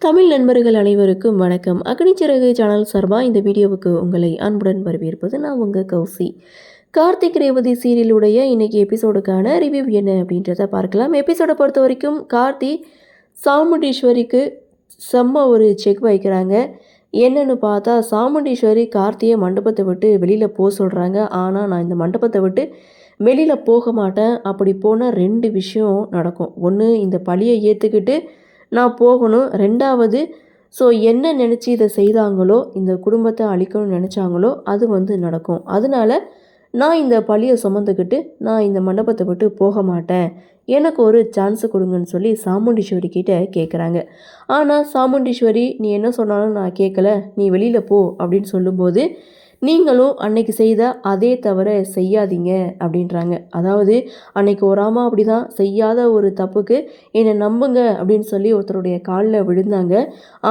தமிழ் நண்பர்கள் அனைவருக்கும் வணக்கம். அக்னிச்சிறகு சேனல் சார்பாக இந்த வீடியோவுக்கு உங்களை அன்புடன் வரவேற்பது நான் உங்கள் கௌசி. கார்த்திக் ரேவதி சீரியலுடைய இன்னைக்கு எபிசோடுக்கான ரிவ்யூ என்ன அப்படின்றத பார்க்கலாம். எபிசோடை பொறுத்த வரைக்கும் கார்த்தி சாமுண்டீஸ்வரிக்கு செம்ம ஒரு செக் வைக்கிறாங்க. என்னன்னு பார்த்தா சாமுண்டீஸ்வரி கார்த்தியை மண்டபத்தை விட்டு வெளியில் போக சொல்கிறாங்க. ஆனால் நான் இந்த மண்டபத்தை விட்டு வெளியில் போக மாட்டேன், அப்படி போனால் 2 விஷயம் நடக்கும். ஒன்று, இந்த பழியை ஏற்றுக்கிட்டு நான் போகணும். 2வது, என்ன நினச்சி இதை செய்தாங்களோ, இந்த குடும்பத்தை அழிக்கணும்னு நினச்சாங்களோ அது நடக்கும். அதனால நான் இந்த பழியை சுமந்துக்கிட்டு நான் இந்த மண்டபத்தை விட்டு போக மாட்டேன், எனக்கு ஒரு சான்ஸு கொடுங்கன்னு சொல்லி சாமுண்டீஸ்வரி கிட்ட கேட்குறாங்க. ஆனால் சாமுண்டீஸ்வரி நீ என்ன சொன்னாலும் நான் கேட்கல, நீ வெளியில் போ அப்படின்னு சொல்லும்போது நீங்களும் அன்னைக்கு செய்த அதே தவிர செய்யாதீங்க அப்படின்றாங்க. அதாவது அன்னைக்கு ஒரு அம்மா அப்படி தான் செய்யாத ஒரு தப்புக்கு என்னை நம்புங்க அப்படின்னு சொல்லி ஒருத்தருடைய காலில் விழுந்தாங்க.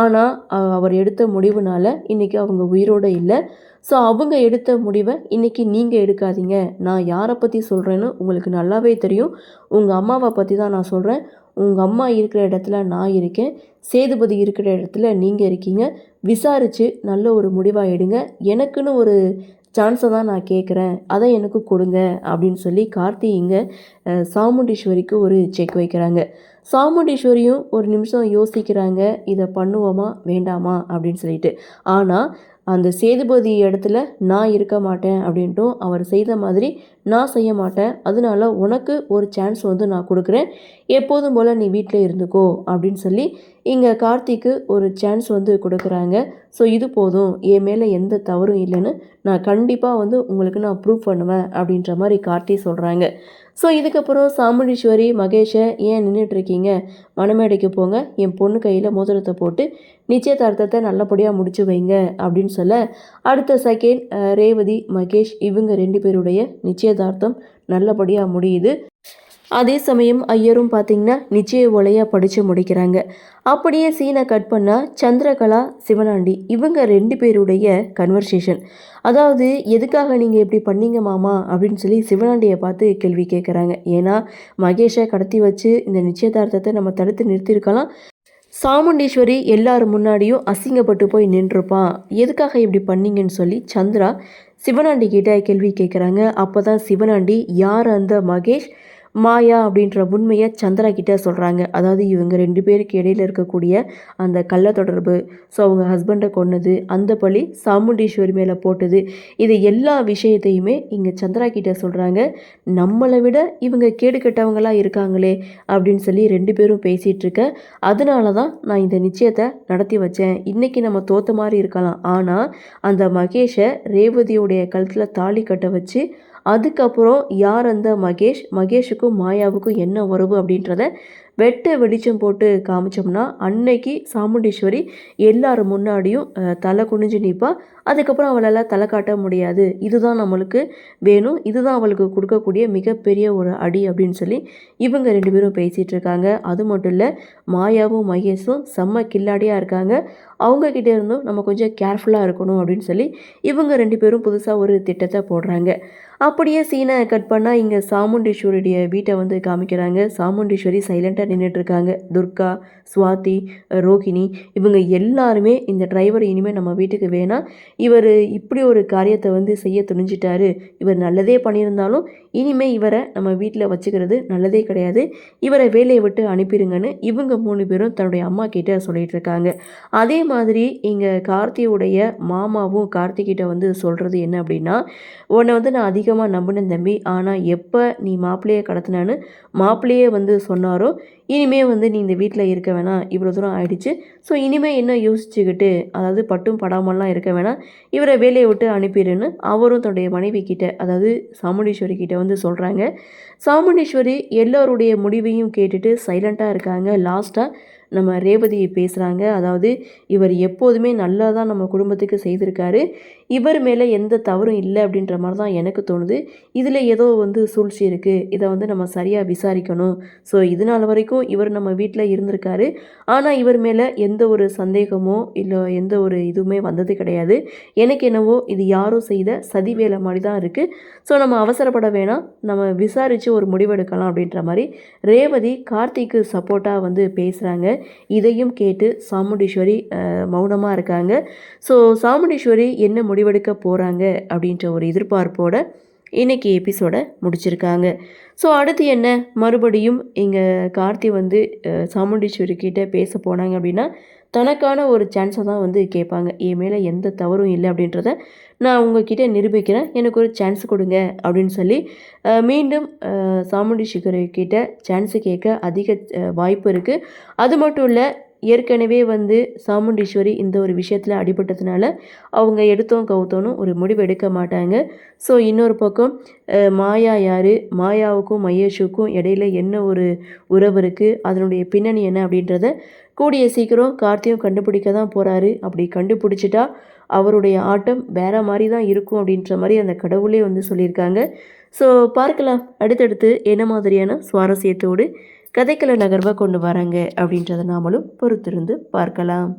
ஆனால் அவர் எடுத்த முடிவுனால இன்றைக்கி அவங்க உயிரோடு இல்லை. அவங்க எடுத்த முடிவை இன்றைக்கி நீங்கள் எடுக்காதீங்க. நான் யாரை பற்றி சொல்கிறேன்னு உங்களுக்கு நல்லாவே தெரியும். உங்கள் அம்மாவை பற்றி தான் நான் சொல்கிறேன். உங்கள் அம்மா இருக்கிற இடத்துல நான் இருக்கேன், சேதுபதி இருக்கிற இடத்துல நீங்கள் இருக்கீங்க. விசாரித்து நல்ல ஒரு முடிவாக எடுங்க. எனக்குன்னு ஒரு சான்ஸை தான் நான் கேட்குறேன், அதை எனக்கு கொடுங்க அப்படின்னு சொல்லி கார்த்தி இங்கே சாமுண்டீஸ்வரிக்கு ஒரு செக் வைக்கிறாங்க. சாமுண்டீஸ்வரியும் ஒரு நிமிஷம் யோசிக்கிறாங்க, இதை பண்ணுவோமா வேண்டாமா அப்படின்னு சொல்லிட்டு. ஆனால் அந்த சேதுபதி இடத்துல நான் இருக்க மாட்டேன் அப்படின்ட்டும், அவர் செய்த மாதிரி நான் செய்ய மாட்டேன், அதனால உனக்கு ஒரு சான்ஸ் நான் கொடுக்குறேன், எப்போதும் போல் நீ வீட்டில் இருந்துக்கோ அப்படின்னு சொல்லி இங்கே கார்த்திக்கு ஒரு சான்ஸ் கொடுக்குறாங்க. இது போதும், என் மேலே எந்த தவறும் இல்லைன்னு நான் கண்டிப்பாக உங்களுக்கு நான் ப்ரூவ் பண்ணுவேன் அப்படின்ற மாதிரி கார்த்தி சொல்கிறாங்க. இதுக்கப்புறம் சாமுண்டீஸ்வரி மகேஷை ஏன் நின்றுட்டுருக்கீங்க, மணமேடைக்கு போங்க, என் பொண்ணு கையில் மோதிரத்தை போட்டு நிச்சயதார்த்தத்தை நல்லபடியாக முடிச்சு வைங்க அப்படின்னு சொல்ல, அடுத்த செகண்ட் ரேவதி மகேஷ் இவங்க 2 பேருடைய நிச்சயதார்த்தம் நல்லபடியாக முடியுது. அதே சமயம் ஐயரும் பார்த்திங்கன்னா நிச்சய ஓலையாக படித்து முடிக்கிறாங்க. அப்படியே சீனை கட் பண்ணால் சந்திரகலா சிவனாண்டி இவங்க 2 பேருடைய கன்வர்சேஷன். அதாவது எதுக்காக நீங்கள் இப்படி பண்ணீங்க மாமா அப்படின்னு சொல்லி சிவனாண்டியை பார்த்து கேள்வி கேட்குறாங்க. ஏன்னா மகேஷை கடத்தி வச்சு இந்த நிச்சயதார்த்தத்தை நம்ம தடுத்து நிறுத்தியிருக்கலாம், சாமுண்டீஸ்வரி எல்லாரும் முன்னாடியும் அசிங்கப்பட்டு போய் நின்றுப்பான், எதுக்காக இப்படி பண்ணீங்கன்னு சொல்லி சந்திரா சிவனாண்டி கிட்ட கேள்வி கேட்குறாங்க. அப்போ தான் சிவனாண்டி யார் அந்த மகேஷ் மாயா அப்படின்ற உண்மையை சந்திரா கிட்ட சொல்கிறாங்க. அதாவது இவங்க 2 பேருக்கு இடையில் இருக்கக்கூடிய அந்த கள்ள தொடர்பு, அவங்க ஹஸ்பண்டை கொன்னது, அந்த பழி சாமுண்டீஸ்வரி மேலே போட்டது, இது எல்லா விஷயத்தையுமே இங்கே சந்திரா கிட்ட சொல்கிறாங்க. நம்மளை விட இவங்க கேடு கெட்டவங்களாக இருக்காங்களே அப்படின்னு சொல்லி 2 பேரும் பேசிகிட்டு இருக்க, அதனால தான் நான் இந்த நிச்சயத்தை நடத்தி வச்சேன். இன்றைக்கி நம்ம தோற்ற மாதிரி இருக்கலாம், ஆனால் அந்த மகேஷை ரேவதியுடைய கழுத்தில் தாலி கட்ட வச்சு அதுக்கப்புறம் யார் அந்த மகேஷுக்கும் மாயாவுக்கும் என்ன உறவு அப்படின்றத வெட்ட வெளிச்சம் போட்டு காமிச்சோம்னா அன்னைக்கு சாமுண்டீஸ்வரி எல்லாரும் முன்னாடியும் தலை குனிஞ்சு நிற்பா. அதுக்கப்புறம் அவளால் தலை காட்ட முடியாது. இதுதான் நம்மளுக்கு வேணும், இதுதான் அவளுக்கு கொடுக்கக்கூடிய மிகப்பெரிய ஒரு அடி அப்படின்னு சொல்லி இவங்க 2 பேரும் பேசிகிட்டு இருக்காங்க. அது மட்டும் இல்லை, மாயாவும் மகேஷும் செம்ம கில்லாடியாக இருக்காங்க, அவங்கக்கிட்ட இருந்தும் நம்ம கொஞ்சம் கேர்ஃபுல்லாக இருக்கணும் அப்படின்னு சொல்லி இவங்க 2 பேரும் புதுசாக ஒரு திட்டத்தை போடுறாங்க. அப்படியே சீனை கட் பண்ணால் இங்கே சாமுண்டீஸ்வரியுடைய வீட்டை காமிக்கிறாங்க. சாமுண்டீஸ்வரி சைலண்ட்டாக நின்றுட்டுருக்காங்க. துர்கா, சுவாதி, ரோஹிணி இவங்க எல்லாருமே இந்த டிரைவர் இனிமேல் நம்ம வீட்டுக்கு வேணாம், இவர் இப்படி ஒரு காரியத்தை செய்ய துணிஞ்சிட்டாரு, இவர் நல்லதே பண்ணியிருந்தாலும் இனிமேல் இவரை நம்ம வீட்டில் வச்சுக்கிறது நல்லதே கிடையாது, இவரை வேலையை விட்டு அனுப்பிடுங்கன்னு இவங்க 3 பேரும் தன்னுடைய அம்மா கிட்ட சொல்லிகிட்டு இருக்காங்க. அதே மாதிரி இங்கே கார்த்தியுடைய மாமாவும் கார்த்திகிட்ட சொல்கிறது என்ன அப்படின்னா, உன்னை நான் அதிகமாக நம்பினேன் தம்பி, ஆனால் எப்போ நீ மாப்பிள்ளையை கடத்தினான்னு மாப்பிள்ளையே சொன்னாரோ இனிமே நீ இந்த வீட்டில் இருக்க வேணாம், இவ்வளோ தூரம் ஆயிடுச்சு, இனிமேல் என்ன யோசிச்சுக்கிட்டு, அதாவது பட்டும் படாமல்லாம் இருக்க வேணாம், இவரை வேலையை விட்டு அனுப்பிடுன்னு அவரும் தன்னுடைய மனைவி கிட்ட, அதாவது சாமுண்டீஸ்வரி கிட்ட சொல்கிறாங்க. சாமுண்டீஸ்வரி எல்லோருடைய முடிவையும் கேட்டுட்டு சைலண்ட்டாக இருக்காங்க. லாஸ்ட்டாக நம்ம ரேவதி பேசுகிறாங்க. அதாவது இவர் எப்போதுமே நல்லா தான் நம்ம குடும்பத்துக்கு செய்திருக்காரு, இவர் மேலே எந்த தவறும் இல்லை அப்படின்ற மாதிரி தான் எனக்கு தோணுது. இதில் ஏதோ வந்து சூழ்ச்சி இருக்குது, இதை வந்து நம்ம சரியாக விசாரிக்கணும். ஸோ இது நாள் வரைக்கும் இவர் நம்ம வீட்டில் இருந்திருக்காரு. ஆனால் இவர் மேலே எந்த ஒரு சந்தேகமோ இல்லை எந்த ஒரு இதுவுமே வந்தது கிடையாது. எனக்கு என்னவோ இது யாரோ செய்த சதி வேலை மாதிரி தான் இருக்குது. ஸோ நம்ம அவசரப்பட வேணாம், நம்ம விசாரித்து ஒரு முடிவெடுக்கலாம் அப்படின்ற மாதிரி ரேவதி கார்த்திக்கு சப்போர்ட்டாக வந்து பேசுகிறாங்க. இதையும் கேட்டு சாமுண்டீஸ்வரி மௌனமாக இருக்காங்க. ஸோ சாமுண்டீஸ்வரி என்ன முடிவெடுக்க போகிறாங்க அப்படின்ற ஒரு எதிர்பார்ப்போட இன்றைக்கி எபிசோடை முடிச்சிருக்காங்க. ஸோ அடுத்து என்ன, மறுபடியும் இங்கே கார்த்தி வந்து சாமுண்டீஸ்வரி கிட்டே பேச போனாங்க அப்படின்னா தனக்கான ஒரு சான்ஸை தான் வந்து கேட்பாங்க. என் மேலே எந்த தவறும் இல்லை அப்படின்றத நான் உங்ககிட்ட நிரூபிக்கிறேன், எனக்கு ஒரு சான்ஸ் கொடுங்க அப்படின்னு சொல்லி மீண்டும் சாமுண்டீஸ்வரி கிட்ட சான்ஸு கேட்க அதிக வாய்ப்பு இருக்குது. அது மட்டும் இல்லை, ஏற்கனவே வந்து சாமுண்டீஸ்வரி இந்த ஒரு விஷயத்தில் அடிபட்டதுனால அவங்க எடுத்தோம் கவுத்தோன்னு ஒரு முடிவு எடுக்க மாட்டாங்க. ஸோ இன்னொரு பக்கம் மாயா யார், மாயாவுக்கும் மகேஷுக்கும் இடையில என்ன ஒரு உறவு இருக்குது, அதனுடைய பின்னணி என்ன அப்படின்றத கூடிய சீக்கிரம் கார்த்தியும் கண்டுபிடிக்க தான் போகிறாரு. அப்படி கண்டுபிடிச்சிட்டா அவருடைய ஆட்டம் வேற மாதிரி தான் இருக்கும் அப்படின்ற மாதிரி அந்த கடவுளே வந்து சொல்லியிருக்காங்க. ஸோ பார்க்கலாம் அடுத்தடுத்து என்ன மாதிரியான சுவாரஸ்யத்தோடு கதைக்கள நகர்வை கொண்டு வராங்க அப்படின்றத நாமளும் பொறுத்திருந்து பார்க்கலாம்.